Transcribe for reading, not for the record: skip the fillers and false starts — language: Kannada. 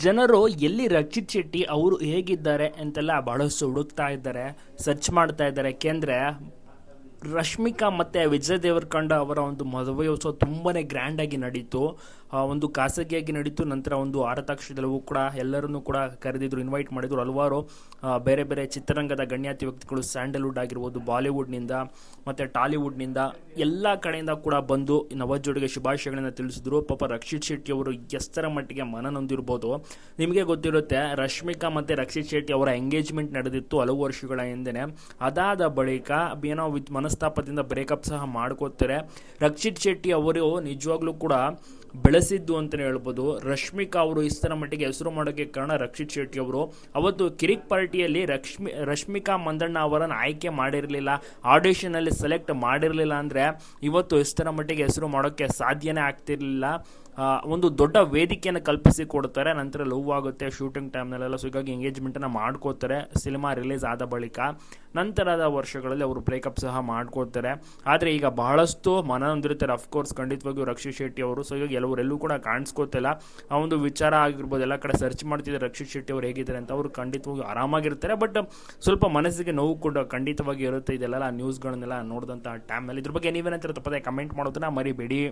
ಜನರು ಎಲ್ಲಿ ರಕ್ಷಿತ್ ಶೆಟ್ಟಿ ಅವರು ಹೇಗಿದ್ದಾರೆ ಅಂತೆಲ್ಲ ಬಹಳಷ್ಟು ಹುಡುಕ್ತಾ ಇದ್ದಾರೆ, ಸರ್ಚ್ ಮಾಡ್ತಾ ಇದ್ದಾರೆ. ಯಾಕೆಂದರೆ ರಶ್ಮಿಕಾ ಮತ್ತು ವಿಜಯ್ ದೇವರಕೊಂಡ ಅವರ ಒಂದು ಮದುವೆಯೋತ್ಸವ ತುಂಬಾ ಗ್ರ್ಯಾಂಡಾಗಿ ನಡೀತು. ಒಂದು ಖಾಸಗಿಯಾಗಿ ನಡೀತು. ನಂತರ ಒಂದು ಆರತಾಕ್ಷತೆಲ್ಲವೂ ಕೂಡ ಎಲ್ಲರನ್ನೂ ಕೂಡ ಕರೆದಿದ್ರು, ಇನ್ವೈಟ್ ಮಾಡಿದ್ರು. ಹಲವಾರು ಬೇರೆ ಬೇರೆ ಚಿತ್ರರಂಗದ ಗಣ್ಯಾತಿ ವ್ಯಕ್ತಿಗಳು, ಸ್ಯಾಂಡಲ್ವುಡ್ ಆಗಿರ್ಬೋದು, ಬಾಲಿವುಡ್ನಿಂದ ಮತ್ತು ಟಾಲಿವುಡ್ನಿಂದ ಎಲ್ಲ ಕಡೆಯಿಂದ ಕೂಡ ಬಂದು ನವಜೋಡಿಗೆ ಶುಭಾಶಯಗಳನ್ನು ತಿಳಿಸಿದ್ರು. ಪಾಪ ರಕ್ಷಿತ್ ಶೆಟ್ಟಿ ಅವರು ಎಷ್ಟರ ಮಟ್ಟಿಗೆ ಮನನೊಂದಿರ್ಬೋದು ನಿಮಗೆ ಗೊತ್ತಿರುತ್ತೆ. ರಶ್ಮಿಕಾ ಮತ್ತು ರಕ್ಷಿತ್ ಶೆಟ್ಟಿ ಅವರ ಎಂಗೇಜ್ಮೆಂಟ್ ನಡೆದಿತ್ತು ಹಲವು ವರ್ಷಗಳ ಹಿಂದೆ. ಅದಾದ ಬಳಿಕ ಏನೋ ಮನಸ್ತಾಪದಿಂದ ಬ್ರೇಕಪ್ ಸಹ ಮಾಡ್ಕೋತಾರೆ. ರಕ್ಷಿತ್ ಶೆಟ್ಟಿ ಅವರು ನಿಜವಾಗ್ಲೂ ಕೂಡ ಬೆಳೆಸಿದ್ದು ಅಂತಲೇ ಹೇಳ್ಬೋದು. ರಶ್ಮಿಕಾ ಅವರು ಇಷ್ಟರ ಮಟ್ಟಿಗೆ ಹೆಸರು ಮಾಡೋಕ್ಕೆ ಕಾರಣ ರಕ್ಷಿತ್ ಶೆಟ್ಟಿ ಅವರು. ಅವತ್ತು ಕಿರಿಕ್ ಪಾರ್ಟಿಯಲ್ಲಿ ರಶ್ಮಿಕಾ ಮಂದಣ್ಣ ಅವರನ್ನು ಆಯ್ಕೆ ಮಾಡಿರಲಿಲ್ಲ, ಆಡಿಷನಲ್ಲಿ ಸೆಲೆಕ್ಟ್ ಮಾಡಿರಲಿಲ್ಲ ಅಂದರೆ ಇವತ್ತು ಇಷ್ಟರ ಮಟ್ಟಿಗೆ ಹೆಸರು ಮಾಡೋಕ್ಕೆ ಸಾಧ್ಯನೇ ಆಗ್ತಿರಲಿಲ್ಲ. ಒಂದು ದೊಡ್ಡ ವೇದಿಕೆಯನ್ನು ಕಲ್ಪಿಸಿ ಕೊಡ್ತಾರೆ. ನಂತರ ಲವ್ ಆಗುತ್ತೆ ಶೂಟಿಂಗ್ ಟೈಮ್ನಲ್ಲೆಲ್ಲ. ಸೊ ಹೀಗಾಗಿ ಎಂಗೇಜ್ಮೆಂಟನ್ನು ಮಾಡ್ಕೋತಾರೆ ಸಿನಿಮಾ ರಿಲೀಸ್ ಆದ ಬಳಿಕ. ನಂತರದ ವರ್ಷಗಳಲ್ಲಿ ಅವರು ಬ್ರೇಕಪ್ ಸಹ ಮಾಡ್ಕೋತಾರೆ. ಆದರೆ ಈಗ ಬಹಳಷ್ಟು ಮನನೊಂದಿರ್ತಾರೆ ಅಫ್ಕೋರ್ಸ್ ಖಂಡಿತವಾಗಿಯೂ ರಕ್ಷಿತ್ ಶೆಟ್ಟಿ ಅವರು. ಸೊ ಹೀಗಾಗಿ ಎಲ್ಲರೂ ಕೂಡ ಕಾಣಿಸ್ಕೋತಿಲ್ಲ. ಆ ಒಂದು ವಿಚಾರ ಆಗಿರ್ಬೋದು, ಎಲ್ಲ ಕಡೆ ಸರ್ಚ್ ಮಾಡ್ತಿದ್ದಾರೆ ರಕ್ಷಿತ್ ಶೆಟ್ಟಿ ಅವರು ಹೇಗಿದ್ದಾರೆ ಅಂತ. ಅವರು ಖಂಡಿತವಾಗಿ ಆರಾಮಾಗಿರ್ತಾರೆ, ಬಟ್ ಸ್ವಲ್ಪ ಮನಸ್ಸಿಗೆ ನೋವು ಕೂಡ ಖಂಡಿತವಾಗಿ ಇರುತ್ತೆ. ಇದೆಲ್ಲ ನ್ಯೂಸ್ಗಳನ್ನೆಲ್ಲ ನೋಡಿದಂಥ ಟೈಮ್ನಲ್ಲಿ. ಇದ್ರ ಬಗ್ಗೆ ನೀವೇನಂತಾರೆ ತಪ್ಪದೆ ಕಮೆಂಟ್ ಮಾಡೋದನ್ನ ಮರಿಬೇಡಿ.